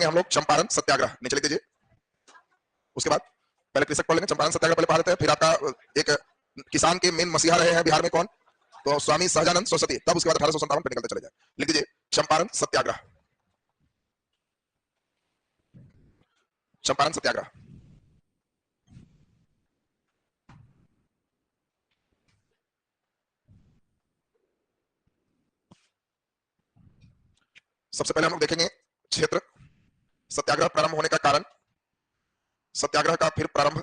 हम लोग चंपारण सत्याग्रह, नीचे लिख दीजिए। उसके बाद पहले कृषक पढ़ लेंगे, चंपारण सत्याग्रह पहले पढ़ लेते हैं, फिर आपका एक किसान के मेन मसीहा रहे हैं बिहार में कौन, तो स्वामी सहजानंद सरस्वती, तब उसके बाद 1857 पे निकलते चले जाए। लिख दीजिए चंपारण सत्याग्रह, चंपारण सत्याग्रह। सबसे पहले हम लोग देखेंगे क्षेत्र, सत्याग्रह प्रारंभ होने का कारण, सत्याग्रह का फिर प्रारंभ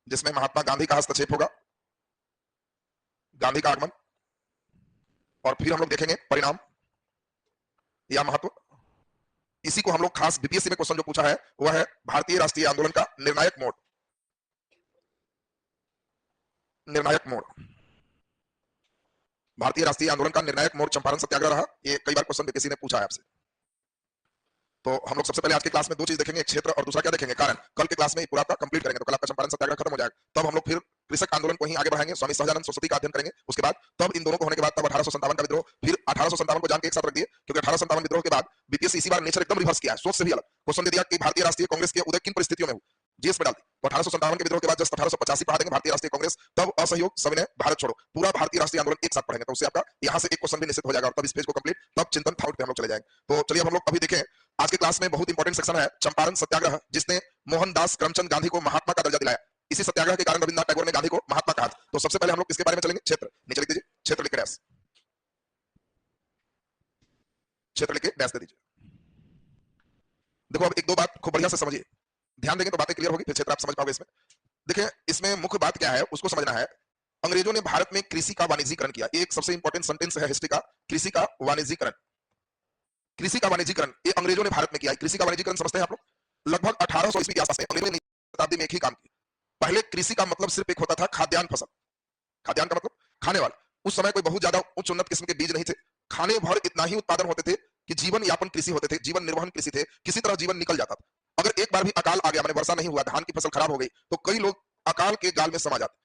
जिसमें महात्मा गांधी का हस्तक्षेप होगा, गांधी का आगमन, और फिर हम लोग देखेंगे परिणाम या महत्व। इसी को हम लोग खास बीपीएससी में क्वेश्चन जो पूछा है वह है भारतीय राष्ट्रीय आंदोलन का निर्णायक मोड़, निर्णायक मोड़, भारतीय राष्ट्रीय आंदोलन का निर्णायक मोड़ चंपारण सत्याग्रह रहा। ये कई बार क्वेश्चन बीपीएससी ने पूछा है आपसे। तो हम लोग सबसे पहले आज की क्लास में दो चीज देखेंगे, एक क्षेत्र और दूसरा क्या देखेंगे कारण। कल के क्लास में पूरा आपका कंप्लीट करेंगे, तो कल आपका चंपारण सत्याग्रह खत्म हो जाएगा। तब हम लोग फिर कृषक आंदोलन को ही आगे बढ़ाएंगे, स्वामी सहजानंद सरस्वती का अध्ययन करेंगे। उसके बाद तब इन दोनों को होने के बाद तब 1857 का विद्रोह, फिर 1857 को जान के एक साथ रख दिए, क्योंकि 1857 विद्रोह के बाद बीपीएससी इसी बार नेचर एकदम रिवर्स किया है, सोच से भी अलग क्वेश्चन दे दिया कि भारतीय राष्ट्रीय कांग्रेस के उदय किन परिस्थितियों में हुआ, जीएस में डाल दी। तो 1857 के विद्रोह के बाद जस्ट 1885 पढ़ा देंगे भारतीय राष्ट्रीय कांग्रेस, तब असहयोग, सविनय, भारत छोड़ो, पूरा भारतीय राष्ट्रीय आंदोलन एक साथ पढ़ेंगे। तो उससे आपका यहाँ से एक क्वेश्चन भी निश्चित हो जाएगा, और तब इस पेज को कंप्लीट, तब चिंतन थाउट पे हम लोग चले जाएंगे। तो चलिए हम लोग अभी देखें आज के क्लास में बहुत इंपॉर्टेंट सेक्शन है चंपारण सत्याग्रह, जिसने मोहनदास करमचंद गांधी को महात्मा का दर्जा दिलाया। इसी सत्याग्रह के कारण रविन्द्रनाथ टैगोर ने गांधी को महात्मा कहा। तो सबसे पहले हम लोग किसके बारे में चलेंगे, क्षेत्र, नीचे लिख दीजिए, क्षेत्र लिख के डैश, क्षेत्र लिख के डैश दे दीजिए। देखो अब एक दो बात खूब बढ़िया से समझिए, ध्यान देंगे तो बातें क्लियर होगी, फिर क्षेत्र आप समझ पाओगे। इसमें देखिए, इसमें मुख्य बात क्या है उसको समझना है। अंग्रेजों ने भारत में कृषि का वाणिज्यीकरण किया, एक सबसे इंपॉर्टेंट सेंटेंस है हिस्ट्री का, कृषि का वाणिज्यीकरण, कृषि का वाणिज्यीकरण ये अंग्रेजों ने भारत में किया। कृषि का वाणिज्यीकरण समझते हैं आप लोग, लगभग 1800 ईस्वी के आसपास में अंग्रेजों ने शताब्दी में एक ही काम किया। पहले कृषि का मतलब सिर्फ एक होता था खाद्यान्न फसल, खाद्यान्न का मतलब खाने वाला। उस समय कोई बहुत ज्यादा उच्च उन्नत किस्म के बीज नहीं थे, खाने भर इतना ही उत्पादन होते थे कि जीवन यापन कृषि होते थे, जीवन निर्वहन कृषि थे, किसी तरह जीवन निकल जाता था। अगर एक बार भी अकाल आ गया, माने वर्षा नहीं हुआ, धान की फसल खराब हो गई, तो कई लोग अकाल के गाल में समा जाते,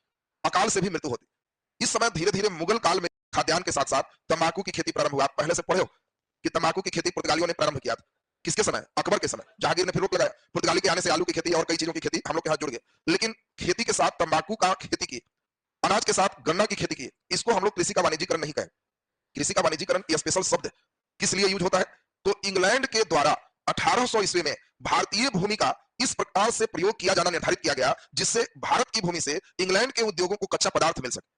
अकाल से भी मृत्यु होती। इस समय धीरे धीरे मुगल काल में खाद्यान्न के साथ साथ तंबाकू की खेती प्रारंभ हुआ। आप पहले से पढ़े हो कि तंबाकू की खेती पुर्तगालियों ने प्रारंभ किया था। किसके समय, अकबर के समय, जहांगीर ने फिर रोक लगाया। पुर्तगाली के आने से आलू की खेती और कई चीजों की खेती हम लोग के हाथ जुड़ गए, लेकिन खेती के साथ तंबाकू का खेती की, अनाज के साथ गन्ना की खेती की, इसको हम लोग कृषि का वाणिज्यीकरण नहीं कहें। कृषि का वाणिज्यीकरण ये स्पेशल शब्द किस लिए यूज होता है, तो इंग्लैंड के द्वारा 1800 ईस्वी में भारतीय भूमि का इस प्रकार से प्रयोग किया जाना निर्धारित किया गया, जिससे भारत की भूमि से इंग्लैंड के उद्योगों को कच्चा पदार्थ मिल सके।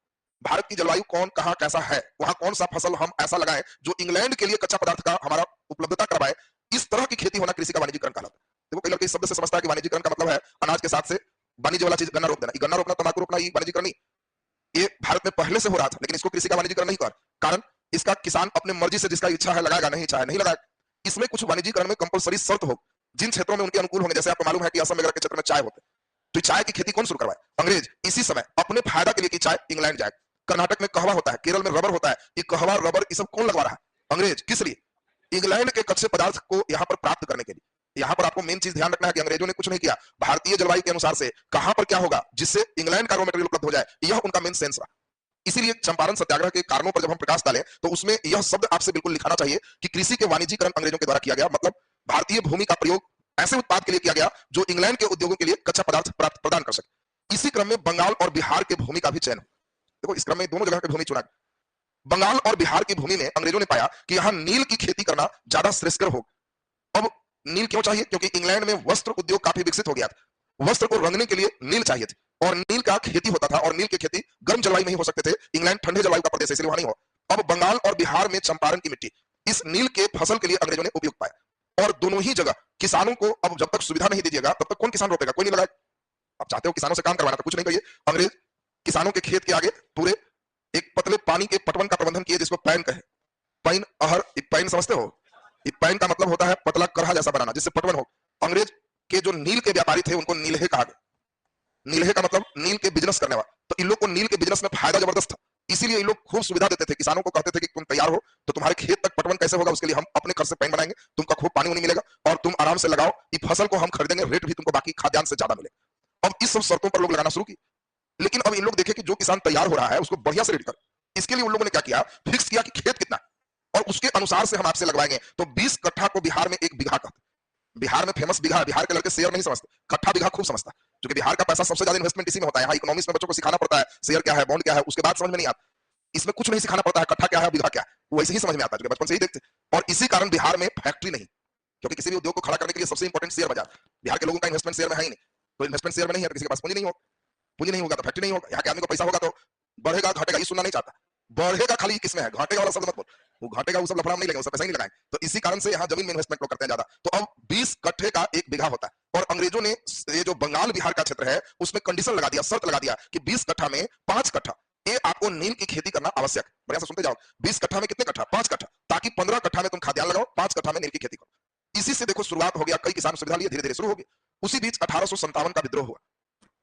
भारत की जलवायु कौन कहां कैसा है, वहां कौन सा फसल हम ऐसा लगाएं जो इंग्लैंड के लिए कच्चा पदार्थ का हमारा उपलब्धता करवाए, इस तरह की खेती होना कृषि का वाणिज्यीकरण कहलाता है। देखो कई लोग इस शब्द से समझता है कि वाणिज्यीकरण का मतलब है अनाज के साथ से वाणिज्य वाला चीज गन्ना रोक देना, गन्ना रोकना, तंबाकू रोकना, ये वाणिज्यीकरण नहीं। ये भारत में पहले से हो रहा था, लेकिन इसको कृषि का वाणिज्यीकरण नहीं कर, कारण इसका किसान अपने मर्जी से जिसका इच्छा है लगाएगा, नहीं इच्छा है नहीं लगाएगा। इसमें कुछ वाणिज्यीकरण में कंपलसरी शर्त हो, जिन क्षेत्रों में उनके अनुकूल होंगे। जैसे आपको मालूम है कि असम वगैरह के क्षेत्र में चाय होते हैं, तो चाय की खेती कौन शुरू करवाए, अंग्रेज। इसी समय अपने फायदा के लिए कि चाय इंग्लैंड जाए। कर्नाटक में कहवा होता है, केरल में रबर होता है, ये कहवा रबर ये सब कौन लगवा रहा है, अंग्रेज। किस लिए, इंग्लैंड के कच्चे पदार्थ को यहां पर प्राप्त करने के लिए। यहां पर आपको मेन चीज ध्यान रखना है कि अंग्रेजों ने कुछ नहीं किया, भारतीय जलवायु के अनुसार से कहां पर क्या होगा जिससे इंग्लैंड का रॉ मटेरियल उपलब्ध हो जाए, यह उनका मेन सेंस रहा। इसीलिए चंपारण सत्याग्रह के कारणों पर जब हम प्रकाश डालें तो उसमें यह शब्द आपसे बिल्कुल लिखाना चाहिए कि कृषि के वाणिज्यीकरण अंग्रेजों के द्वारा किया गया, मतलब भारतीय भूमि का प्रयोग ऐसे उत्पाद के लिए किया गया जो इंग्लैंड के उद्योगों के लिए कच्चा पदार्थ प्राप्त प्रदान कर सके। इसी क्रम में बंगाल और बिहार के भूमि का भी चयन। देखो इस क्रम में दोनों जगह की भूमि चुना। बंगाल और बिहार की भूमि में अंग्रेजों ने पाया कि यहां नील की खेती करना ज्यादा श्रेष्ठकर हो। अब नील क्यों चाहिए, क्योंकि इंग्लैंड में वस्त्र उद्योग काफी विकसित हो गया था, वस्त्र को रंगने के लिए नील चाहिए थी, और नील का खेती होता था, और नील की खेती गर्म जलवायु में ही हो सकते थे, इंग्लैंड ठंडे जलवायु का प्रदेश है, इसलिए वहां नहीं हो। अब बंगाल और बिहार में चंपारण की मिट्टी इस नील के फसल के लिए अंग्रेजों ने उपयोग पाया, और दोनों ही जगह किसानों को अब जब तक सुविधा नहीं दीजिएगा तब तक कौन किसान रोपेगा, कोई नहीं लगाए। आप चाहते हो किसानों से काम करवाना तो कुछ नहीं करिए, अंग्रेज किसानों के खेत के आगे पूरे एक पतले पानी के पटवन का प्रबंधन किए, जिसको पैन कहे, पैन अहर, पैन समझते हो, पैन का मतलब होता है पतला करहा जैसा बनाना जिससे पटवन हो। अंग्रेज के जो नील के व्यापारी थे उनको नीलहे कहा गया, नीलहे का मतलब नील के बिजनेस करने वाला। तो इन लोग को नील के बिजनेस में फायदा जबरदस्त था, इसीलिए इन लोग खूब सुविधा देते थे, किसानों को कहते थे कि तुम तैयार हो तो तुम्हारे खेत तक पटवन कैसे होगा उसके लिए हम अपने खर्च से पैन बनाएंगे, तुमको खूब पानी नहीं मिलेगा और तुम आराम से लगाओ, ये फसल को हम खरीदेंगे, रेट भी तुमको बाकी खाद्यान्न से ज्यादा मिलेगा। अब इस सब शर्तों पर लोग लगाना शुरू की, लेकिन अब इन लोग देखे कि जो किसान तैयार हो रहा है उसको बढ़िया से रेडी कर। इसके लिए उन लोगों ने क्या किया, फिक्स किया कि खेत कितना है और उसके अनुसार से हम आपसे लगवाएंगे। तो 20 कट्ठा को बिहार में 1 बीघा कहते, बिहार में फेमस बीघा, बिहार के लड़के शेयर नहीं समझते, कट्ठा बीघा खूब समझता, क्योंकि बिहार का पैसा सबसे ज्यादा इन्वेस्टमेंट इसी में होता है। यहाँ इकोनॉमिक्स में बच्चों को सिखाना पड़ता है शेयर क्या है, बॉन्ड क्या है, उसके बाद समझ में नहीं आता। इसमें कुछ नहीं सिखाना पड़ता है, कट्ठा क्या है, बीघा क्या है, वो वैसे ही समझ में आता है, बचपन से ही देखते। और इसी कारण बिहार में फैक्ट्री नहीं, क्योंकि किसी भी उद्योग को खड़ा करने के लिए सबसे इंपॉर्टेंट शेयर बाजार। बिहार के लोगों का इन्वेस्टमेंट शेयर में है ही नहीं, तो इन्वेस्टमेंट शेयर में नहीं है तो किसी के पास पूंजी नहीं होगा, पूंजी नहीं होगा तो फैक्ट्री नहीं होगा। यहाँ के आदमी को पैसा होगा तो बढ़ेगा घटेगा ये सुनना नहीं चाहता, बढ़ेगा खाली किसमें है, घटेगा वाला शब्द मत बोल, वो घटेगा वो सब लफड़ा नहीं लेंगे, उससे पैसा ही नहीं लगाएंगे। तो इसी कारण से यहाँ जमीन में इन्वेस्टमेंट लोग करते हैं ज्यादा। तो अब 20 कट्ठे का एक बीघा होता है, और अंग्रेजों ने ये जो बंगाल बिहार का क्षेत्र है उसमें कंडीशन लगा दिया, शर्त लगा दिया कि 20 कट्ठा में 5 कट्ठा ये आपको नील की खेती करना आवश्यक। बढ़िया से सुनते जाओ, 20 कट्ठा में कितने कट्ठा, 5 कट्ठा, ताकि 15 कट्ठा में तुम खाद्यान्न लगाओ, 5 कट्ठा में नील की खेती करो। इसी से देखो शुरुआत हो गया, कई किसान सुविधा लिए, धीरे धीरे शुरू हो गया। उसी बीच 1857 का विद्रोह हुआ।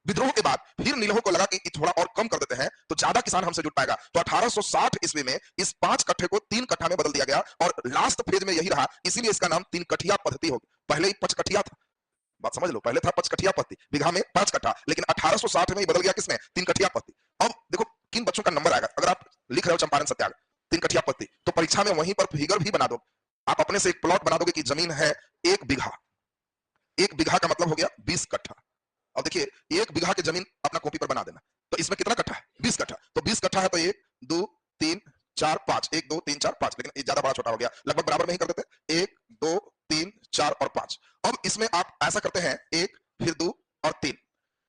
विद्रोह के बाद फिर नीलहों को लगा कि थोड़ा और कम कर देते हैं तो ज्यादा किसान हमसे जुट पाएगा, तो 1860 ईस्वी में इस 5 कट्ठे को 3 कट्ठा में बदल दिया गया, और लास्ट फेज में यही रहा, इसीलिए इसका नाम 3 कठिया पद्धति हो गई। पहले ही 5 कठिया था, बात समझ लो, पहले था 5 कठिया पद्धति, बीघा में 5 कट्ठा, लेकिन 1860 में ही बदल गया किसमें, 3 कठिया पद्धति। अब देखो किन बच्चों का नंबर आएगा, अगर आप लिख रहे हो चंपारण सत्याग्रह 3 कठिया पद्धति, तो परीक्षा में वहीं पर फिगर भी बना दो, आप अपने से एक प्लॉट बना दोगे कि जमीन है 1 बीघा, 1 बीघा का मतलब हो गया 20 कट्ठा। अब देखिए 1 बीघा की जमीन अपना कॉपी पर बना देना, तो इसमें कितना कट्ठा है, 20 कट्ठा, तो 20 कट्ठा है तो 1 2 3 4 5, 1 2 3 4 5, लेकिन ये ज्यादा बड़ा छोटा हो गया, लगभग बराबर में ही कर देते, 1 2 3 4 और 5। अब इसमें आप ऐसा करते हैं 1 फिर 2 और 3,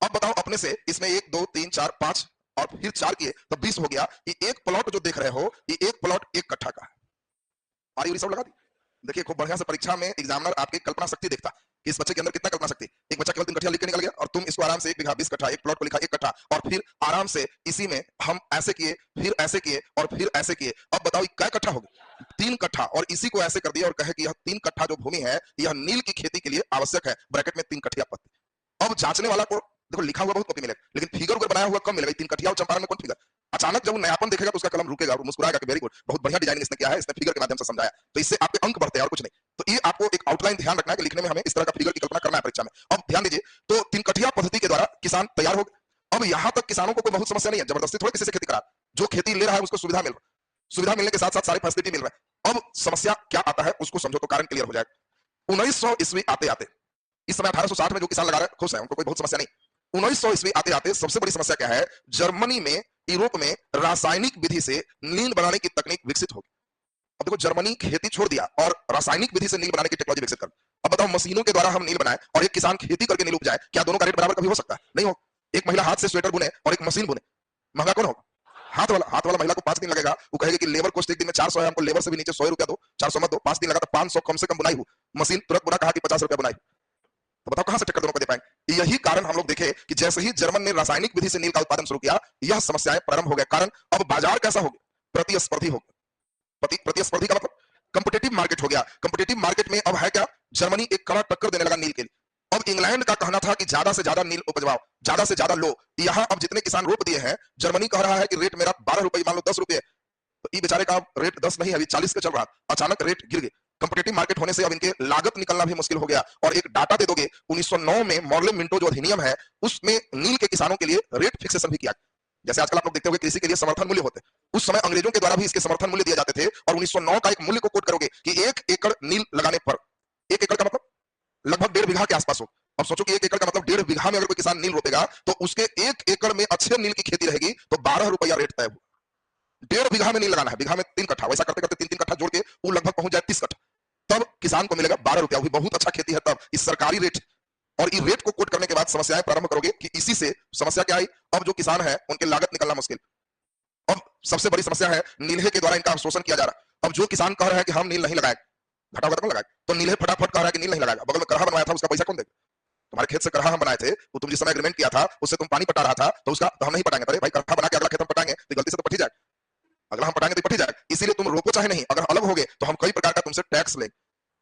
अब बताओ अपने से इसमें 1 2 3 4 5 और फिर 4 किए तो 20 हो गया। ये एक प्लॉट जो देख रहे हो, ये एक प्लॉट 1 कट्ठा का है। आरी सब लगा दी। देखिए खूब बढ़िया से परीक्षा में एग्जामिनर आपकी कल्पना शक्ति देखता कि इस बच्चे के अंदर कितना कल्पना शक्ति। एक बच्चा केवल 3 कट्ठा लिख के निकल गया, और तुम इसको आराम से 1 बीघा 20 कट्ठा, एक प्लॉट को लिखा 1 कट्ठा, और फिर आराम से इसी में हम ऐसे किए, फिर ऐसे किए और फिर ऐसे किए। अब बताओ क्या कट्ठा हो गया, 3 कट्ठा, और इसी को ऐसे कर दिया और कहे कि यह 3 कट्ठा जो भूमि है यह नील की खेती के लिए आवश्यक है, ब्रैकेट में 3 कठिया पत्ती। अब जांचने वाला को देखो लिखा हुआ बहुत कॉपी मिलेगा, लेकिन फिगर उगर बनाया हुआ कम मिलेगा। 3 कठिया और चंपारण में कौन फिगर, अचानक जब नयापन देखेगा तो उसका कलम रुकेगा और मुस्कुराएगा कि वेरी गुड, बहुत बढ़िया डिजाइनिंग इसने किया है, इसने फिगर के माध्यम से समझाया, तो इससे आपके अंक बढ़ते हैं और कुछ नहीं। तो ये आपको एक आउटलाइन ध्यान रखना है कि लिखने में हमें इस तरह का फिगर की कल्पना करना है परीक्षा में। अब ध्यान दीजिए, तो 3 कठिया पद्धति के द्वारा किसान तैयार हो गए। अब यहां तक किसानों को कोई बहुत समस्या नहीं है, जबरदस्ती थोड़ी किसी से खेती करा, जो खेती ले रहा है उसको सुविधा मिल रहा है, सुविधा मिलने के साथ साथ सारी फैसिलिटी मिल रहा है। अब समस्या क्या आता है उसको समझो तो कारण क्लियर हो जाएगा। 1900 ईस्वी आते आते, इस समय 1860 में जो किसान लगा रहे खुश है, उनको कोई बहुत समस्या नहीं। 1900 ईस्वी आते आते सबसे बड़ी समस्या क्या है, जर्मनी में, यूरोप में रासायनिक विधि से नील बनाने की तकनीक विकसित होगी। अब देखो जर्मनी खेती छोड़ दिया और रासायनिक विधि से नील बनाने की टेक्नोलॉजी विकसित कर। अब बताओ मशीनों के द्वारा हम नील बनाए और एक किसान खेती करके नील उपजाए, क्या दोनों का रेट बराबर कभी हो सकता है, नहीं हो। एक महिला हाथ से स्वेटर बुने और एक मशीन बुने, महंगा कौन होगा, हाथ वाला महिला को 5 दिन लगेगा, वो कहेगी कि लेबर कॉस्ट एक दिन में 400 है, हमको लेबर से भी नीचे 100 रुपया दो, 400 मत दो, 5 दिन लगा तो 500 कम से कम बुनाई हो। मशीन तुरंत बुना कहा कि 50 रुपया बुनाई, तो बताओ कहां से टक्कर दोनों को दे पाएंगे। यही कारण हम लोग देखे कि जैसे ही जर्मन ने रासायनिक विधि से नील का उत्पादन शुरू किया, यह समस्याएं प्रारंभ हो गए। कारण अब बाजार कैसा हो गया, प्रतिस्पर्धी हो गया। प्रतिस्पर्धी का मतलब कंपिटेटिव मार्केट हो गया। कंपिटेटिव मार्केट में अब है क्या, जर्मनी एक कड़ा टक्कर देने लगा नील के लिए। अब इंग्लैंड का कहना था कि ज्यादा से ज्यादा नील उपजवाओ, ज्यादा से ज्यादा लो। यहां अब जितने किसान रोप दिए हैं, जर्मनी कह रहा है कि रेट मेरा 12 रुपए, मान लो 10 रुपए, तो ये बेचारे का रेट 10 नहीं, अभी 40 पे चल रहा, अचानक रेट गिर गए। कंपिटेटिव मार्केट होने से अब इनके लागत निकलना भी मुश्किल हो गया। और एक डाटा दे दोगे, 1909 में मॉर्ले मिंटो जो अधिनियम है, उसमें नील के किसानों के लिए रेट फिक्सेशन भी किया। जैसे आजकल आप लोग देखते होंगे कृषि के लिए समर्थन मूल्य होते, उस समय अंग्रेजों के द्वारा भी इसके समर्थन मूल्य दिए जाते थे। और 1909 का एक मूल्य को कोट करोगे कि 1 एकड़ नील लगाने पर, 1 एकड़ का मतलब लगभग 1.5 बीघा के आसपास हो। अब सोचो कि 1 एकड़ का मतलब 1.5 बीघा में अगर कोई किसान नील रोपेगा तो उसके 1 एकड़ में अच्छे नील की खेती रहेगी तो 12 रुपया रेट तय हुआ। 1.5 बीघा में नील लगाना है, बीघा में 3 कट्ठा, वैसा करते करते 3-3 कट्ठा जोड़ के वो लगभग पहुंच जाए 30 कट्ठा, तब किसान को मिलेगा 12 रुपया। बहुत अच्छा खेती है तब इस सरकारी रेट। और इस रेट को कोट करने के बाद समस्याएं प्रारंभ करोगे कि इसी से समस्या क्या आई, अब जो किसान है उनके लागत निकलना मुश्किल। अब सबसे बड़ी समस्या है नीलहे के द्वारा इनका शोषण किया जा रहा है। अब जो किसान कह रहा है कि हम नील नहीं लगाए, घटा होगा तो कौन लगाए, तो नीलहे फटाफट कह रहा है कि नील नहीं लगाएगा। बगल में करहा बनवाया था, उसका पैसा कौन देगा, तुम्हारे खेत से करहा हम बनाए थे, वो तुम जिस समय एग्रीमेंट किया था उससे तुम पानी पटा रहा था, तो उसका तो हम नहीं पटाएंगे। अरे भाई करहा बना के अगला खेत हम पटाएंगे तो गलती से तो पटी जाए, अगला हम पटाएंगे तो पटी जाए, इसीलिए तुम रोको चाहे नहीं, अगर अलग हो गए तो हम कई प्रकार का तुमसे टैक्स लेंगे।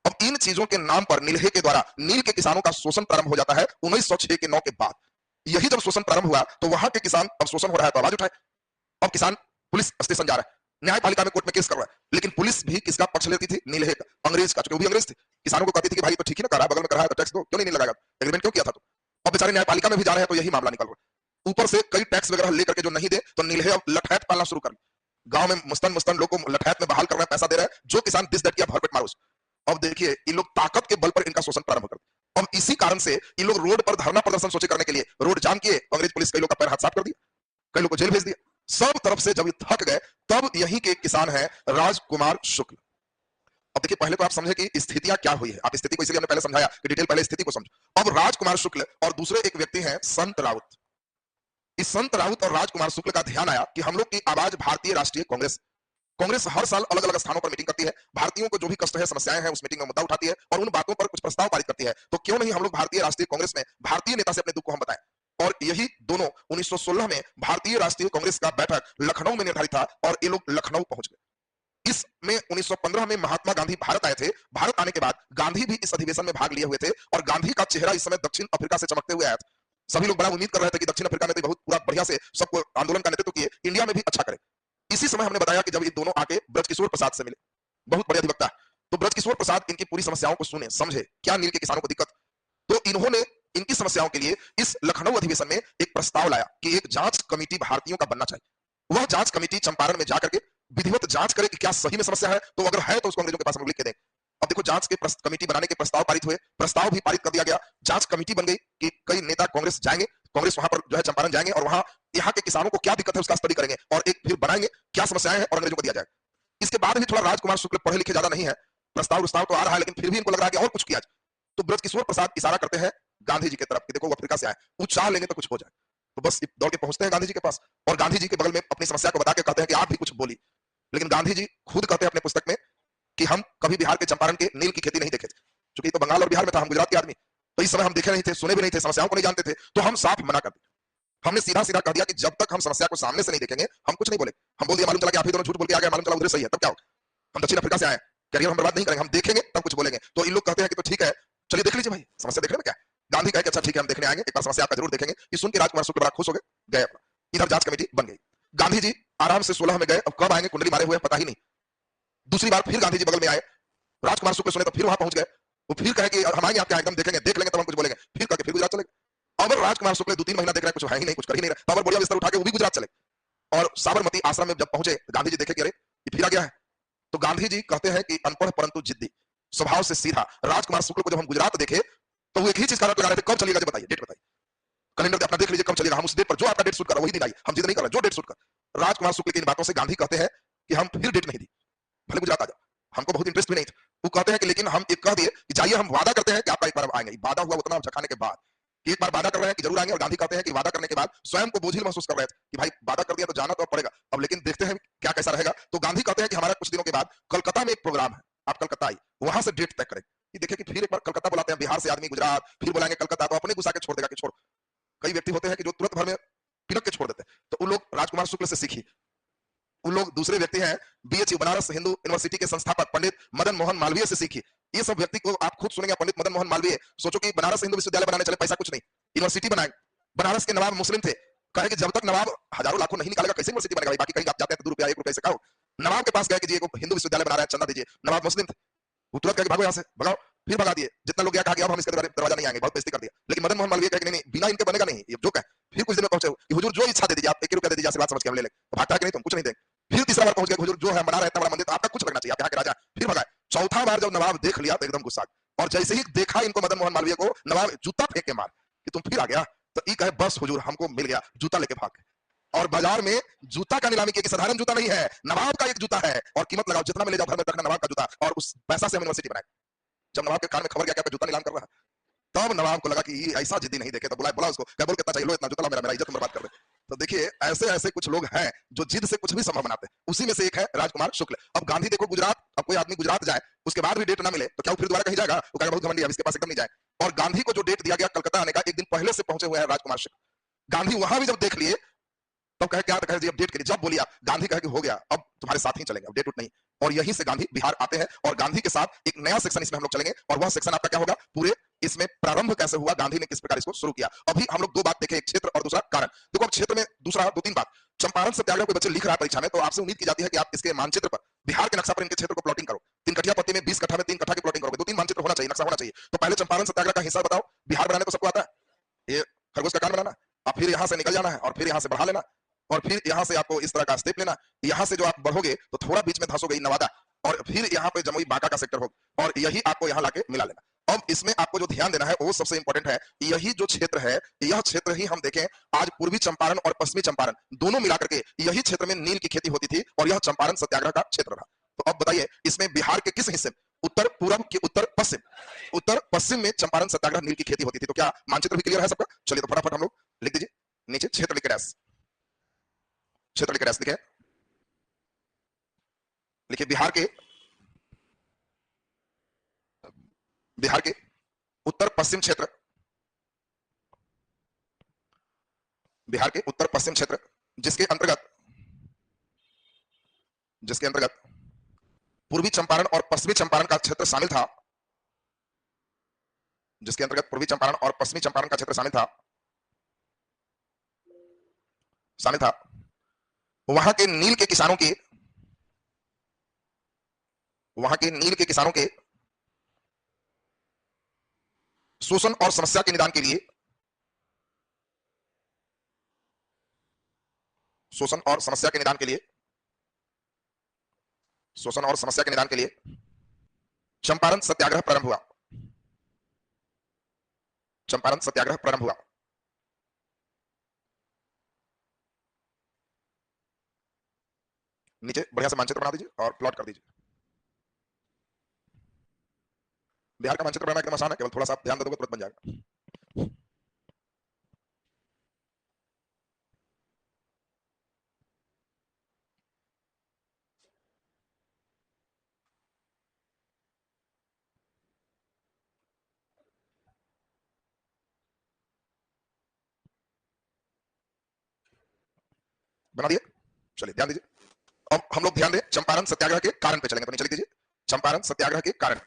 अब इन चीजों के नाम पर नीलहे के द्वारा नील के किसानों का शोषण प्रारंभ हो जाता है 1906 के 9 के बाद। यही जब शोषण प्रारंभ हुआ तो वहां के किसान अब शोषण हो रहा है तो आवाज उठाए। अब किसान पुलिस स्टेशन जा रहा है, न्यायपालिका में कोर्ट में केस कर रहा है, लेकिन पुलिस भी किसका पक्ष लेती थी, नीलहे का, अंग्रेज का, वो भी अंग्रेज थे। किसानों को कहती थी कि भाई तो ठीक ही ना कर रहा है, बगल में कर रहा है तो टैक्स दो, क्यों नहीं लगाएगा, एग्रीमेंट क्यों किया था। तो अब बेचारे न्यायपालिका में भी जा रहे हैं तो यही मामला निकल रहा है। ऊपर से कई टैक्स वगैरह लेकर के जो नहीं दे तो नीलहे अब लठैत पालना शुरू कर, गांव में मुस्तन लोग को लठैत में बहाल कर रहा है, पैसा दे रहा है, जो किसान दिस दैट किया भरपेट मारो। अब देखिए इन लोग ताकत के बल पर इनका शोषण प्रारंभ कर दिया। अब इसी कारण से इन लोग रोड पर धरना प्रदर्शन सोचे करने के लिए रोड जाम किए, अंग्रेज पुलिस कई लोग का पैर हाथ साफ कर दिया, कई लोग को जेल भेज दिया। सब तरफ से जब ये थक गए तब यहीं के किसान है राजकुमार शुक्ल। अब देखिए पहले तो आप समझे कि स्थितियां क्या हुई है, आप स्थिति को इसलिए हमने पहले समझाया कि डिटेल पहले स्थिति को समझो। अब राजकुमार शुक्ल और दूसरे एक व्यक्ति हैं संत राउत। इस संत राउत और राजकुमार शुक्ल का ध्यान आया कि हम लोग की आवाज भारतीय राष्ट्रीय कांग्रेस, कांग्रेस हर साल अलग अलग स्थानों पर मीटिंग करती है, भारतीयों को जो भी कष्ट है समस्याएं हैं उस मीटिंग में मुद्दा उठाती है और उन बातों पर कुछ प्रस्ताव पारित करती है। तो क्यों नहीं हम लोग भारतीय राष्ट्रीय कांग्रेस में भारतीय नेता से अपने दुख को हम बताएं। और यही दोनों 1916 में भारतीय राष्ट्रीय कांग्रेस का बैठक लखनऊ में निर्धारित था और ये लोग लखनऊ पहुंच गए। इसमें 1915 में महात्मा गांधी भारत आए थे। भारत आने के बाद गांधी भी इस अधिवेशन में भाग लिए हुए थे और गांधी का चेहरा इस समय दक्षिण अफ्रीका से चमकते हुए आया था। सभी लोग बड़ा उम्मीद कर रहे थे कि दक्षिण अफ्रीका में तो बहुत पूरा बढ़िया से सबको आंदोलन का नेतृत्व किए, इंडिया में भी अच्छा करे। इसी समय हमने बताया कि जब ये दोनों आके ब्रजकिशोर प्रसाद से मिले, बहुत बड़े अधिवक्ता, तो ब्रजकिशोर प्रसाद इनकी पूरी समस्याओं को सुने, समझे क्या नील के किसानों को दिक्कत, तो इन्होंने इनकी समस्याओं के लिए इस लखनऊ अधिवेशन में एक प्रस्ताव लाया कि एक जांच कमेटी भारतीयों का बनना चाहिए। वह जांच कमेटी चंपारण में जाकर के विधिवत जांच करे कि क्या सही में समस्या है, तो अगर है तो उसको अंग्रेजों के पास हम लिख के दें। अब देखो जांच के कमेटी बनाने के प्रस्ताव पारित हुए, प्रस्ताव भी पारित कर दिया गया, जांच कमेटी बन गई कि कई नेता कांग्रेस जाएंगे, कांग्रेस वहां पर जो है चंपारण जाएंगे और वहां यहाँ के किसानों को क्या दिक्कत है उसका स्टडी करेंगे और एक फिर बनाएंगे क्या समस्याएं हैं और अंग्रेजों को दिया जाएगा। इसके बाद भी थोड़ा राजकुमार शुक्ल पढ़े लिखे ज्यादा नहीं है, प्रस्ताव तो आ रहा है, लेकिन फिर भी इनको लग रहा है कि और कुछ किया जाए। तो ब्रजकिशोर प्रसाद इशारा करते हैं गांधी जी की तरफ कि देखो वो अफ्रीका से आए, कुछ चाह लेंगे तो कुछ हो जाए। तो बस दौड़ के पहुंचते हैं गांधी जी के पास और गांधी जी के बगल में अपनी समस्या को बता के कहते हैं कि आप भी कुछ बोली। लेकिन गांधी जी खुद कहते हैं अपने पुस्तक में कि हम कभी बिहार के चंपारण के नील की खेती नहीं देखे थे, क्योंकि तो बंगाल और बिहार में था, हम गुजरात के आदमी, तो इस समय हम देखे नहीं थे, सुने भी नहीं थे, समस्याओं को नहीं जानते थे, तो हम साफ मना कर दिया। हमने सीधा सीधा कह दिया कि जब तक हम समस्या को सामने से नहीं देखेंगे हम कुछ नहीं बोले। हम बोल दिया मालूम चला कि आप ही दोनों झूठ बोल के आ गए, मालूम चला उधर सही है, तब क्या होगा, हम दक्षिण अफ्रीका से आए, करियर हम बर्बाद नहीं करेंगे, हम देखेंगे तब कुछ बोलेंगे। तो इन लोग कहते हैं कि तो ठीक है चलिए देख लीजिए भाई, समस्या देखने में क्या है। गांधी कहे कि अच्छा ठीक है हम देखने आएंगे, एक बार समस्या आपका जरूर देखेंगे। ये सुन के राजकुमार शुक्ल बड़ा खुश हो गए अपना, इधर जांच कमेटी बन गई। गांधी जी आराम से 16 में गए, अब कब आएंगे कुंडली मारे हुए पता ही नहीं। दूसरी बार फिर गांधी जी बगल में आए, राजकुमार शुक्ल सुने तो फिर वहां पहुंच गए, वो फिर कहे कि हम आएंगे आपके यहाँ एकदम देखेंगे, देख लेंगे तब हम कुछ बोलेंगे, फिर कह के फिर गुजरात चले गए। अब राजकुमार शुक्ल 2-3 महीना देख रहे हैं, कुछ है ही नहीं, कुछ कर ही नहीं रहा, तो बढ़िया बिस्तर उठा के वो भी गुजरात चले और साबरमती आश्रम में जब पहुंचे गांधी जी देखे कि अरे ये फिर आ गया है। तो गांधी जी कहते हैं कि अनपढ़ परंतु जिद्दी, स्वभाव से सीधा। राजकुमार शुक्ल को जब हम गुजरात देखे तो वो एक ही चीज कारण लगा रहे थे, कब चलिएगा बताइए, डेट बताइए, कैलेंडर अपना देख लीजिए कब चलेगा, हम उस डेट पर जो आपका डेट सूट कर वही दिन आई, हम जिद नहीं कर रहे, जो डेट सूट कर। राजकुमार शुक्ल की इन बातों से गांधी कहते हैं कि हम फिर डेट नहीं दी, भले गुजरात आ जाओ, हमको बहुत इंटरेस्ट भी नहीं था। वो कहते हैं कि लेकिन हम एक कह दिए कि जाइए हम वादा करते हैं कि आपका एक बार आएंगे। वादा हुआ उतना चखाने के बाद कि एक बार वादा कर रहे हैं कि जरूर आएंगे, और गांधी कहते हैं कि वादा करने के बाद स्वयं को बोझिल महसूस कर रहे थे कि भाई वादा कर दिया तो जाना तो अब पड़ेगा, अब लेकिन देखते हैं क्या कैसा रहेगा। तो गांधी कहते हैं कि हमारा कुछ दिनों के बाद कलकत्ता में एक प्रोग्राम है, आप कलकत्ता आइए, वहां से डेट तय करें। कि देखिए कि फिर एक बार कलकत्ता बुलाते हैं, बिहार से आदमी गुजरात, फिर बुलाएंगे कलकत्ता, तो अपने गुस्सा के छोड़ देगा कि छोड़। कई व्यक्ति होते हैं कि जो तुरंत भर में पिनक के छोड़ देते हैं, तो उन लोग राजकुमार शुक्ल से सीखिए। उन लोग दूसरे व्यक्ति हैं बीएचयू बनारस हिंदू यूनिवर्सिटी के संस्थापक पंडित मदन मोहन मालवीय से सीखिए। ये सब व्यक्ति को आप खुद सुनेंगे, पंडित मदन मोहन मालवीय, सोचो कि बनारस हिंदू विश्वविद्यालय बनाने चले, पैसा कुछ नहीं, यूनिवर्सिटी बनाए। बनारस के नवाब मुस्लिम थे, कहे कि जब तक नवाब हजारों लाखों नहीं निकालेगा कैसे यूनिवर्सिटी बनेगा, बाकी कहीं आप जाते हैं तो 2 रुपया 1 रुपये से खाओ। नवाब के पास गए कि जी हिंदू विश्वविद्यालय बना रहा है, चंदा दीजिए। नवाब मुस्लिम थे, वो तुरंत कहे भागो यहाँ से, भगाओ, फिर भगा दिए। जितना लोग गया कहा कि अब हम इसके दरवाजा नहीं आएंगे, बहुत बेइज्जती कर दिया। लेकिन मदन मोहन मालवीय कहे कि नहीं बिना इनके बनेगा नहीं, ये जो कहे। फिर कुछ दिन में पहुंचे कि हुजूर जो इच्छा दे दीजिए, आप 1 रुपया दे दीजिए, आशीर्वाद समझ के हम ले लेंगे। तो भागता है कि नहीं तुम कुछ नहीं देंगे। फिर तीसरा बार पहुंच गए, हुजूर जो है बना रहता बड़ा मंदिर, तो आपका कुछ लगना चाहिए, आप यहाँ के राजा। फिर भगाए। चौथा बार जब नवाब देख लिया तो एकदम गुस्सा, और जैसे ही देखा इनको मदन मोहन मालवीय को, नवाब जूता फेंक के मार कि तुम फिर आ गया। तो ई कहे बस हुजूर हमको मिल गया, जूता लेके भाग। और बाजार में जूता का नीलामी किया कि साधारण जूता नहीं है, नवाब का एक जूता है, और कीमत लगाओ जितना में ले जाओ, घर में रखना नवाब का जूता, और उस पैसा से हम यूनिवर्सिटी बनाए। जब नवाब के कान में खबर गया कि जूता नीलाम कर रहा है, तब नवाब को लगा कि ये ऐसा जिद्दी नहीं देखे, तो बोला उसको, क्या बोल कितना चाहिए, लो इतना जूता, मेरा इज्जत बर्बाद कर दे। तो देखिए ऐसे ऐसे कुछ लोग हैं जो जिद से कुछ भी संभव बनाते हैं, उसी में से एक है राजकुमार शुक्ल। अब गांधी देखो गुजरात, अब कोई आदमी गुजरात जाए उसके बाद भी डेट ना मिले तो क्या वो फिर दोबारा कहीं जाएगा, वो कहेगा बहुत घमंडी है, इसके पास एकदम नहीं जाए। और गांधी को जो डेट दिया गया कलकत्ता आने का, एक दिन पहले से पहुंचे हुए हैं राजकुमार शुक्ल। गांधी वहां भी जब देख लिए तब कहे क्या, कहे जी अब डेट के लिए जब बोलिए आप, गांधी कहे कि हो गया अब तुम्हारे साथ ही चलेंगे, अब डेट उठ नहीं। और यहीं से गांधी बिहार आते हैं, और गांधी के साथ एक नया सेक्शन इसमें हम लोग चलेंगे, और वह सेक्शन आपका क्या होगा, पूरे इसमें प्रारंभ कैसे हुआ, गांधी ने किस प्रकार इसको शुरू किया। अभी हम लोग 2 बात देखे, एक क्षेत्र और दूसरा कारण। देखो अब क्षेत्र में दूसरा 2-3 बात, चंपारण सत्याग्रह कोई बच्चे लिख रहा है परीक्षा में, तो आपसे उम्मीद की जाती है कि आप इसके मानचित्र पर, बिहार के नक्शा पर इनके क्षेत्र को प्लॉटिंग करो। 3 कठिया पत्ती में 20 कट्ठा में 3 कट्ठा की प्लॉटिंग करोगे, 2-3 मानचित्र होना चाहिए, नक्शा होना चाहिए। तो पहले चंपारण सत्याग्रह का हिस्सा बताओ, बिहार बनाने तो सबको आता है, ये खरगोश का कान बनाना, अब फिर यहाँ से निकल जाना है, और फिर यहाँ से बढ़ा लेना, और फिर यहाँ से आपको इस तरह का स्टेप लेना। यहाँ से जो आप बढ़ोगे तो थोड़ा बीच में धंसोगे नवादा, और फिर यहाँ पे जमुई बांका का सेक्टर होगा और यही आपको यहाँ लाके मिला लेना। अब इसमें आपको जो ध्यान देना है वो सबसे इंपॉर्टेंट है, यही जो क्षेत्र है, यह क्षेत्र ही हम देखें आज पूर्वी चंपारण और पश्चिमी चंपारण दोनों मिलाकर के यही क्षेत्र में नील की खेती होती थी और यह चंपारण सत्याग्रह का क्षेत्र रहा। तो अब बताइए इसमें बिहार के किस हिस्से में, उत्तर पूर्व के उत्तर पश्चिम, उत्तर पश्चिम में चंपारण सत्याग्रह नील की खेती होती थी। तो क्या मानचित्र भी क्लियर है सबका? चलिए तो फटाफट हम लोग लिख दीजिए नीचे क्षेत्र लिख डैश, क्षेत्र लिख डैश लिखे, लिखिए बिहार के उत्तर पश्चिम क्षेत्र, बिहार के उत्तर पश्चिम क्षेत्र जिसके अंतर्गत पूर्वी चंपारण और पश्चिमी चंपारण का क्षेत्र शामिल था, जिसके अंतर्गत पूर्वी चंपारण और पश्चिमी चंपारण का क्षेत्र शामिल था, वहां के नील के किसानों के शोषण और समस्या के निदान के लिए, शोषण और समस्या के निदान के लिए चंपारण सत्याग्रह प्रारंभ हुआ, चंपारण सत्याग्रह प्रारंभ हुआ। नीचे बढ़िया से मानचित्र बना दीजिए और प्लॉट कर दीजिए। बिहार का मानचित्र बनाना एकदम आसान है, केवल थोड़ा सा आप ध्यान दे दोगे तुरंत बन जाएगा। बना दिए? चलिए ध्यान दीजिए। अब हम लोग ध्यान दें चंपारण सत्याग्रह के कारण पे चलेंगे, तो नीचे लिख दीजिए चंपारण सत्याग्रह के कारण,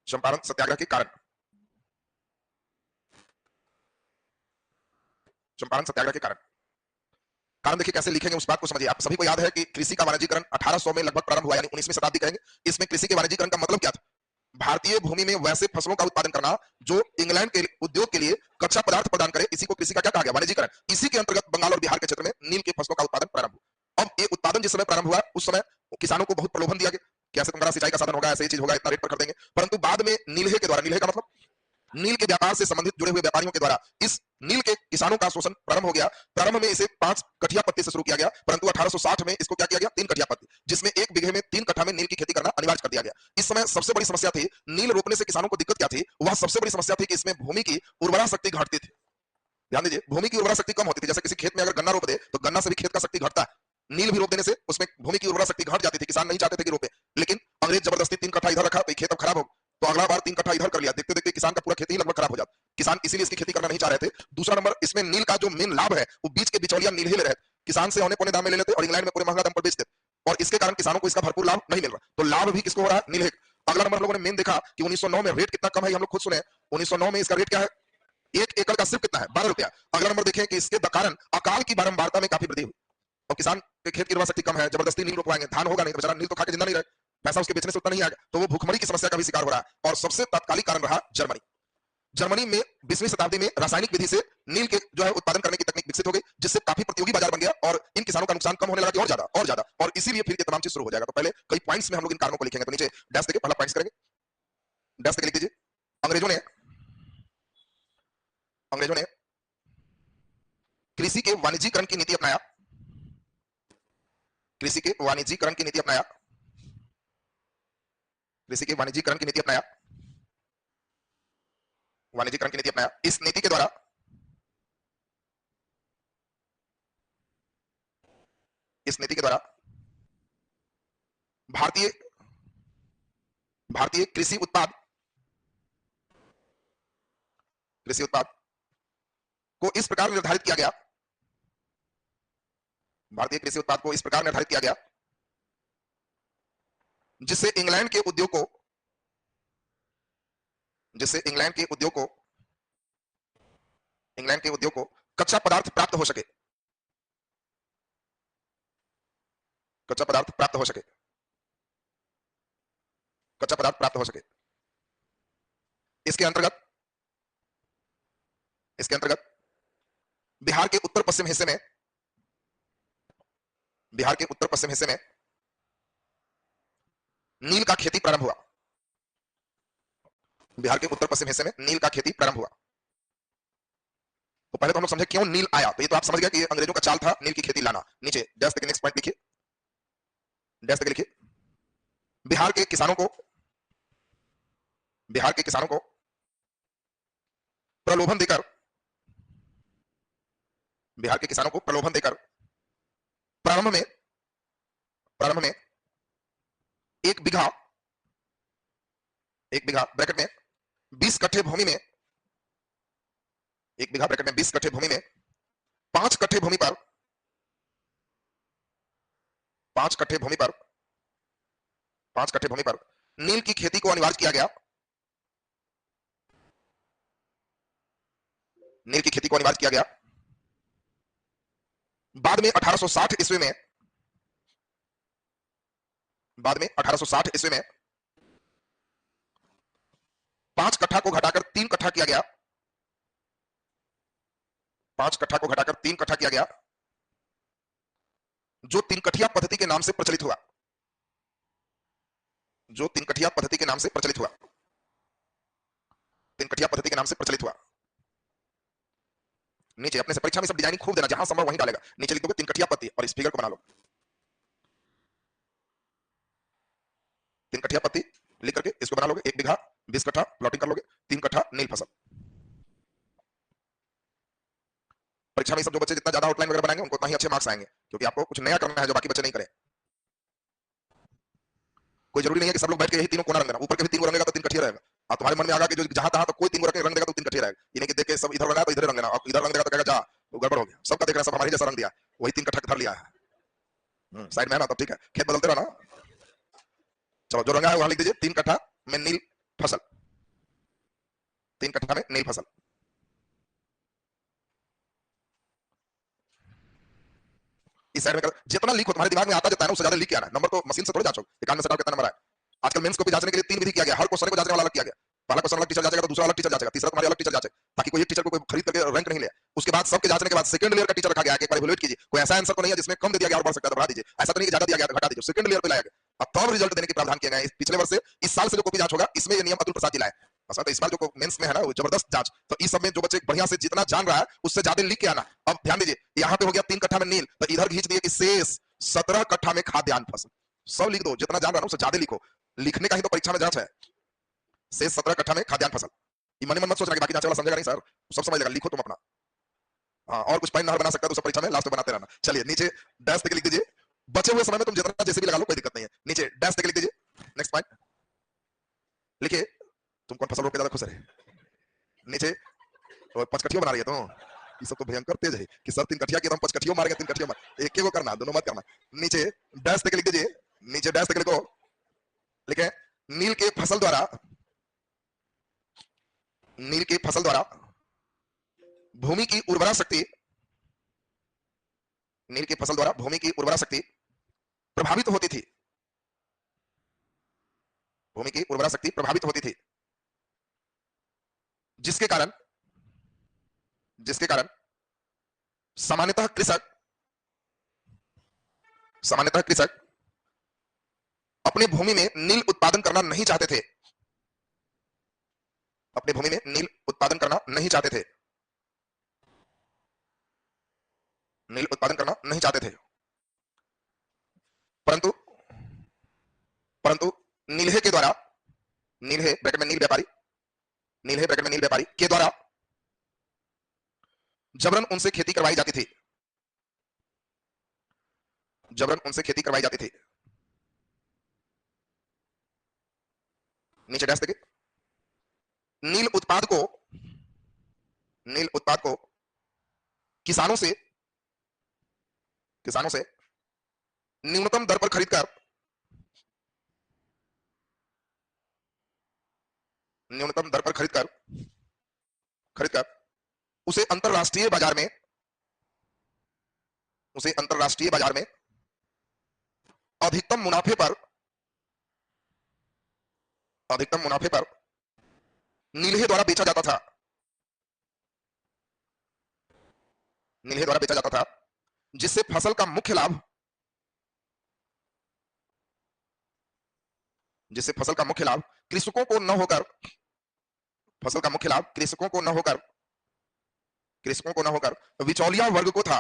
चंपारण सत्याग्रह के कारण, चंपारण सत्याग्रह के कारण। कारण देखिए कैसे लिखेंगे उस बात को समझिए। आप सभी को याद है कि कृषि का वाणिज्यीकरण 1800 में लगभग प्रारंभ हुआ, यानी 19वीं शताब्दी कहेंगे। इसमें कृषि के वाणिज्यीकरण का मतलब क्या था? भारतीय भूमि में वैसे फसलों का उत्पादन करना जो इंग्लैंड के उद्योग के लिए कच्चा पदार्थ प्रदान करे, इसी को कृषि का क्या कहा गया? वाणिज्यीकरण। इसी के अंतर्गत बंगाल और बिहार के क्षेत्र में नील के फसलों का उत्पादन प्रारंभ हुआ। अब ये उत्पादन जिस समय प्रारंभ हुआ उस समय किसानों को बहुत प्रलोभन दिया गया, कैसे तुम्हारा सिंचाई का साधन होगा, ऐसे ही चीज होगा, इतना रेट पर खरीदेंगे। परंतु बाद में नील्हे के द्वारा, नील्हे का मतलब नील के व्यापार से संबंधित जुड़े हुए व्यापारियों के द्वारा इस नील के किसानों का शोषण प्रारंभ हो गया। प्रारंभ में इसे 5 कठिया पत्ती से शुरू किया गया, परंतु 1860 में इसको क्या किया गया? 3 कठिया पत्ती, जिसमें 1 बीघे में 3 कट्ठा में नील की खेती करना अनिवार्य कर दिया गया। इस समय सबसे बड़ी समस्या थी नील रोपने से किसानों को दिक्कत क्या थी? वह सबसे बड़ी समस्या थी कि इसमें भूमि की उर्वरा शक्ति घटती थी। ध्यान दीजिए, भूमि की उर्वरा शक्ति कम होती थी। जैसे किसी खेत में अगर गन्ना रोप दे तो गन्ना से भी खेत का शक्ति घटता है। नील भी रोप देने से उसमें भूमि की उर्वरा शक्ति घट जाती थी। किसान नहीं चाहते थे कि रोपे, लेकिन अंग्रेज जबरदस्ती 3 कट्ठा इधर रखा तो खेत अब खराब हो, तो अगला बार 3 कट्ठा इधर कर लिया। देखते देखते किसान का पूरा खेती ही लगभग खराब हो जाता। किसान इसीलिए इसकी खेती करना नहीं चाह रहे थे। दूसरा नंबर, इसमें नील का जो मेन लाभ है वो बीच के बिचौलिया नील ही ले रहे थे। किसान से औने पौने दाम में ले लेते और इंग्लैंड में पूरे महंगा दाम पर बेचते, और इसके कारण किसानों को इसका भरपूर लाभ नहीं मिल रहा। तो लाभ भी किसको हो रहा है? नील। अगला नंबर हम लोगों ने मेन देखा कि 1909 में रेट कितना कम है, हम लोग खुद सुने। 1909 में इसका रेट क्या है? 1 एकड़ का सिर्फ कितना है? 12 रुपया। अगला नंबर देखें कि इसके कारण अकाल की बारंबारता में काफी वृद्धि हुई। और किसान के खेत की उर्वरा शक्ति कम है, जबरदस्ती नील रोपवाएंगे, धान होगा नहीं तो बेचारा नील तो खा के जिंदा नहीं रहे, पैसा उसके बेचने से उतना नहीं आएगा, तो वो भूखमरी की समस्या का भी शिकार हो रहा है। और सबसे तात्कालिक कारण रहा जर्मनी। जर्मनी में 20वीं शताब्दी में रासायनिक विधि से नील के जो है उत्पादन करने की तकनीक विकसित हो गई, जिससे काफी प्रतियोगी बाजार बन गया और इन किसानों का नुकसान कम होने लगा और ज्यादा, और इसीलिए फिर ये तमाम चीज शुरू हो जाएगा। तो पहले कई पॉइंट्स में हम लोग इन कारणों को लिखेंगे, तो नीचे डैश देके पहला पॉइंट्स करेंगे, डैश देके लिख दीजिए। अंग्रेजों ने कृषि के वाणिज्यीकरण की नीति अपनाया, कृषि के वाणिज्यीकरण की नीति अपनाया, कृषि के वाणिज्यीकरण की नीति अपनाया, वाणिज्यीकरण की नीति अपनाया। इस नीति के द्वारा भारतीय भारतीय कृषि उत्पाद को इस प्रकार निर्धारित किया गया, भारतीय कृषि उत्पाद को इस प्रकार निर्धारित किया गया जिससे इंग्लैंड के उद्योग को कच्चा पदार्थ प्राप्त हो सके, कच्चा पदार्थ प्राप्त हो सके, कच्चा पदार्थ प्राप्त हो सके। इसके अंतर्गत बिहार के उत्तर पश्चिम हिस्से में बिहार के उत्तर पश्चिम हिस्से में नील का खेती प्रारंभ हुआ। बिहार के उत्तर पश्चिम हिस्से में नील का खेती प्रारंभ हुआ। तो पहले तो हम लोग समझे क्यों नील आया, तो ये तो आप समझ गए कि अंग्रेजों का चाल था नील की खेती लाना। नीचे डैश तक नेक्स्ट पॉइंट लिखिए, डैश तक लिखिए। बिहार के किसानों को प्रलोभन देकर, बिहार के किसानों को प्रलोभन देकर प्रारंभ में एक बिघा ब्रैकेट में 20 कट्ठे भूमि में, एक बिघा ब्रैकेट में 20 कट्ठे भूमि में 5 कट्ठे भूमि पर 5 कट्ठे भूमि पर नील की खेती को अनिवार्य किया गया। नील की खेती को अनिवार्य किया गया। बाद में 1860 ईस्वी में 5 कट्ठा को घटाकर 3 कट्ठा किया गया। 5 कट्ठा को घटाकर 3 कट्ठा किया गया, जो 3 कठिया पद्धति के नाम से प्रचलित हुआ। जो 3 कठिया पद्धति के नाम से प्रचलित हुआ। 3 कठिया पद्धति के नाम से प्रचलित हुआ। नीचे अपने से परीक्षा में सब डिजाइनिंग खूब देना, जहां संभव वहीं डालेगा। नीचे लिख दोगे 3 कठिया पद्धति और इस फिगर को बना लो। 3 कठिया पद्धति लिख करके इसको बना लोगे। 1 बीघा 20 कट्ठा प्लॉटिंग कर लोगे, 3 कट्ठा नील फसल। परीक्षा में सब जो बच्चे जितना ज्यादा आउटलाइन वगैरह बनाएंगे उनको उतना ही अच्छे मार्क्स आएंगे, क्योंकि आपको कुछ नया करना है जो बाकी बच्चे नहीं करें। कोई जरूरी नहीं है कि सब लोग बैठ के यही तीनों कोना रंग देना, ऊपर के भी 3 रंगेगा तो 3 कठिया रहेगा। और तुम्हारे मन में आगा कि जो जहां तहां तो कोई 3 रंग देगा तो 3 कठिया रहेगा। ये नहीं कि देख के सब इधर रंगा तो इधर रंग देना, और इधर रंग देगा तो कहेगा जा वो गड़बड़ हो गया। सबका देख रहे हैं, सब हमारे जैसा रंग दिया, वही 3 कट्ठा धर लिया है। साइड में है ना, तो ठीक है, खेत बदलते रहना। चलो जो रंगा है वहां लिख दीजिए 3 कट्ठा में नील फसल। 3 कट्ठा में नील फसल। इस साइड में जितना लीक हो तुम्हारे दिमाग में आता जाता है ना, उससे ज्यादा लीक आना है। नंबर तो मशीन से थोड़ी जांचो, कान में सटा कितना नंबर है। आजकल मेंस को भी जांचने के लिए 3 विधि किया गया। हर क्वेश्चन को जांचने वाला अलग किया गया। पहला क्वेश्चन अलग टीचर जांचेगा, तो दूसरा अलग टीचर जांचेगा, तीसरा तुम्हारे अलग टीचर जांचेगा, ताकि कोई एक टीचर को कोई खरीद करके रैंक नहीं ले। उसके बाद सबके जांचने के बाद सेकंड लेयर का टीचर रखा गया है, एक बार इवैल्यूएट कीजिए। कोई ऐसा आंसर तो नहीं है जिसमें कम दे दिया गया और बढ़ सकता है तो बढ़ा दीजिए, ऐसा तो नहीं कि ज्यादा दिया गया तो घटा दीजिए। सेकंड लेयर पे लाया गया। अब तब रिजल्ट देने के प्रावधान किए गए हैं। पिछले वर्ष से इस साल से जो कॉपी जांच होगा, इसमें ये नियम अतुल प्रसाद जी लाए। तो इस बार जो मेंस में है ना, वो जबरदस्त जांच। तो इस सब में जो बच्चे बढ़िया से जितना जान रहा है उससे ज्यादा लिख के आना। अब ध्यान दीजिए, यहाँ पे हो गया 3 कट्ठा में नील, तो इधर खींच दिए कि शेष 17 कट्ठा में खाद्यान्न फसल। सब लिख दो, जितना जान रहा हूं उससे ज्यादा लिखो। लिखने का ही तो परीक्षा में जांच है। शेष 17 कट्ठा में खाद्यान्न फसल। ये मन मत सोचना कि बाकी जांच वाला समझेगा नहीं सर, सब समझ लेगा। लिखो तुम अपना। हाँ, और कुछ पॉइंट नहर बना सकता है तो सब परीक्षा में लास्ट में बनाते रहना। चलिए नीचे डैश तक लिख दीजिए। बचे हुए समय में तुम जितना जैसे भी लगा लो, कोई दिक्कत नहीं है। नीचे डैश तक लिख दीजिए। नेक्स्ट पॉइंट लिखिए। तुम कौन फसल रोक के ज्यादा खुश रहे? नीचे 5 कठिया बना रही है तो ये सब तो भयंकर तेज है कि सर 3 कठिया की, 5 कठिया मारेंगे, 3 कठिया मार एक को करना, दोनों मत करना। नीचे डैश तक लिख दीजिए। नीचे डैश तक लिखो, लिखे नील के फसल द्वारा भूमि की उर्वरा शक्ति, नील की फसल द्वारा भूमि की उर्वरा शक्ति प्रभावित होती थी। भूमि की उर्वरा शक्ति प्रभावित होती थी, जिसके कारण सामान्यतः कृषक अपने भूमि में नील उत्पादन करना नहीं चाहते थे। अपने भूमि में नील उत्पादन करना नहीं चाहते थे। नील उत्पादन करना नहीं चाहते थे। परंतु नील्हे के द्वारा, नील्हे ब्रैकेट में नील व्यापारी, नील्हे ब्रैकेट में नील व्यापारी के द्वारा जबरन उनसे खेती करवाई जाती थी। जबरन उनसे खेती करवाई जाती थी। नीचे डैश देखिए। नील उत्पाद को किसानों से न्यूनतम दर पर खरीदकर उसे अंतरराष्ट्रीय बाजार में अधिकतम मुनाफे पर नील्हे द्वारा बेचा जाता था। नील्हे द्वारा बेचा जाता था, जिससे फसल का मुख्य लाभ जिससे फसल का मुख्य लाभ कृषकों को न होकर फसल का मुख्य लाभ कृषकों को न होकर बिचौलिया वर्ग को था।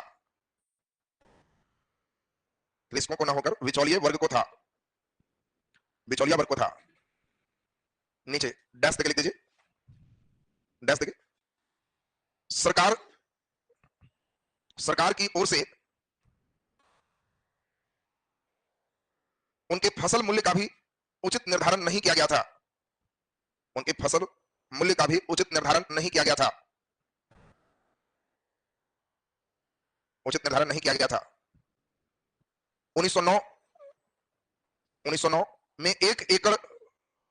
कृषकों को न होकर बिचौलिए वर्ग को था, बिचौलिया वर्ग को था। नीचे डैश देके लिख दीजिए, डैश देके। सरकार सरकार की ओर से उनके फसल मूल्य का भी उचित निर्धारण नहीं किया गया था, उनके फसल मूल्य का भी उचित निर्धारण नहीं किया गया था, उचित निर्धारण नहीं किया गया था। 1909 में 1 एकड़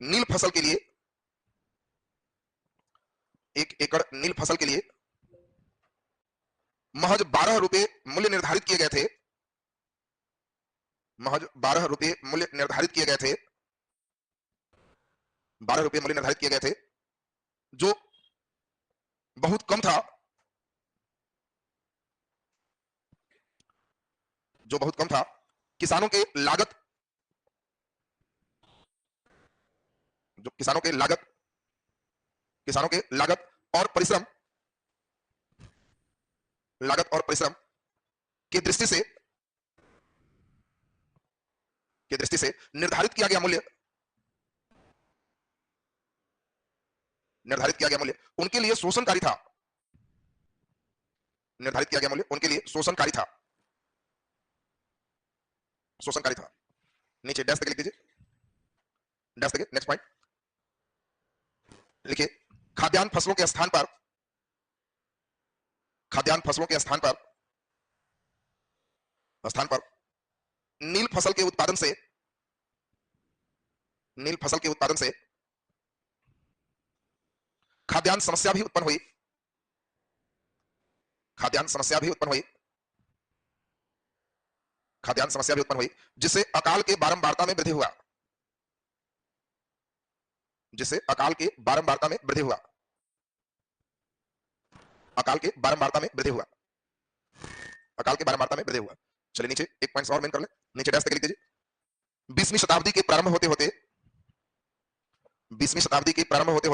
नील फसल के लिए 1 एकड़ नील फसल के लिए महज 12 रुपए मूल्य निर्धारित किए गए थे, महज 12 रुपए मूल्य निर्धारित किए गए थे, 12 रुपए मूल्य निर्धारित किए गए थे, जो बहुत कम था, जो बहुत कम था। किसानों के लागत जो किसानों के लागत और परिश्रम की दृष्टि से निर्धारित किया गया मूल्य उनके लिए शोषणकारी था, निर्धारित किया गया मूल्य उनके लिए शोषणकारी था। नीचे डैश देके लिख दीजिए, डैश देके। नेक्स्ट पॉइंट लिखिए, खाद्यान्न फसलों के स्थान पर नील फसल के उत्पादन से खाद्यान्न समस्या भी उत्पन्न हुई, जिससे अकाल के बारंबारता में वृद्धि हुआ, अकाल के बारंबारता में वृद्धि हुआ। चलिए नीचे एक पॉइंट और मेन कर ले, नीचे डैश लिख दीजिए। 20वीं शताब्दी के प्रारंभ होते होते 20वीं शताब्दी के प्रारंभ होते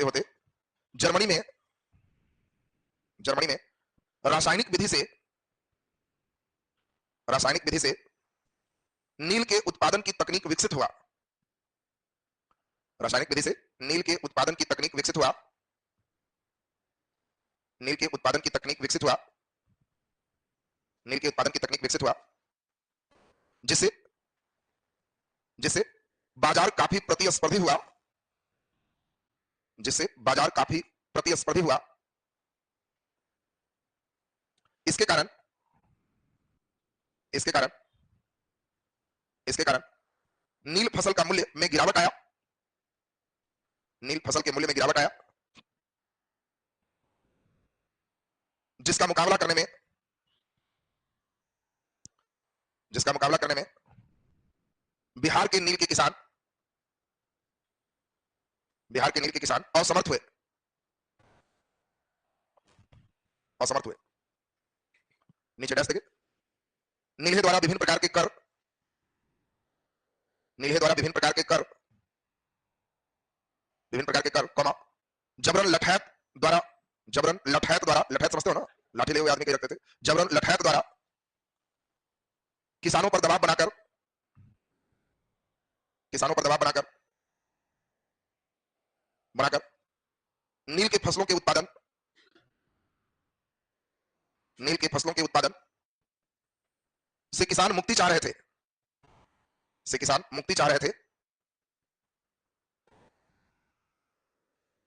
होते जर्मनी में रासायनिक विधि से नील के उत्पादन की तकनीक विकसित हुआ, रासायनिक विधि से नील के उत्पादन की तकनीक विकसित हुआ, जिससे बाजार काफी प्रतिस्पर्धी हुआ, इसके कारण नील फसल का मूल्य में गिरावट आया, जिसका मुकाबला करने में बिहार के नील के किसान असमर्थ हुए। नीचे डैश देखिए, नील्हे द्वारा विभिन्न प्रकार के कर, जबरन लठैत द्वारा, लठैत समझते हो ना, लाठी ले हुए आदमी के रखते थे, जबरन लठैत द्वारा किसानों पर दबाव बनाकर नील के फसलों के उत्पादन से किसान मुक्ति चाह रहे थे।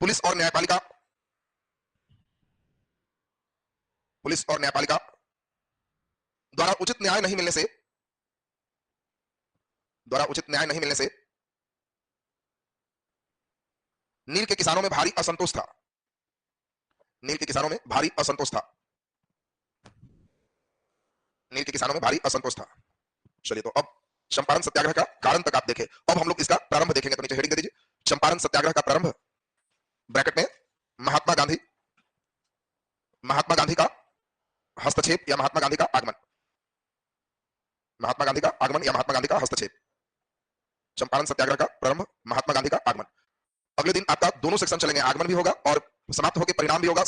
पुलिस और न्यायपालिका द्वारा उचित न्याय नहीं मिलने से नील के किसानों में भारी असंतोष था। चलिए, तो अब चंपारण सत्याग्रह का कारण तक आप देखें। अब हम लोग इसका प्रारंभ देखेंगे, तो नीचे हेडिंग दे दीजिए, चंपारण सत्याग्रह का प्रारंभ, ब्रैकेट में महात्मा गांधी का हस्तक्षेप या महात्मा गांधी का आगमन। महात्मा गांधी का आगमन या महात्मा गांधी का हस्तक्षेप। चंपारण सत्याग्रह का प्रारंभ, महात्मा गांधी का आगमन। अगले दिन आपका दोनों सेक्शन चलेंगे, आगमन भी होगा और समाप्त होकर परिणाम भी होगा।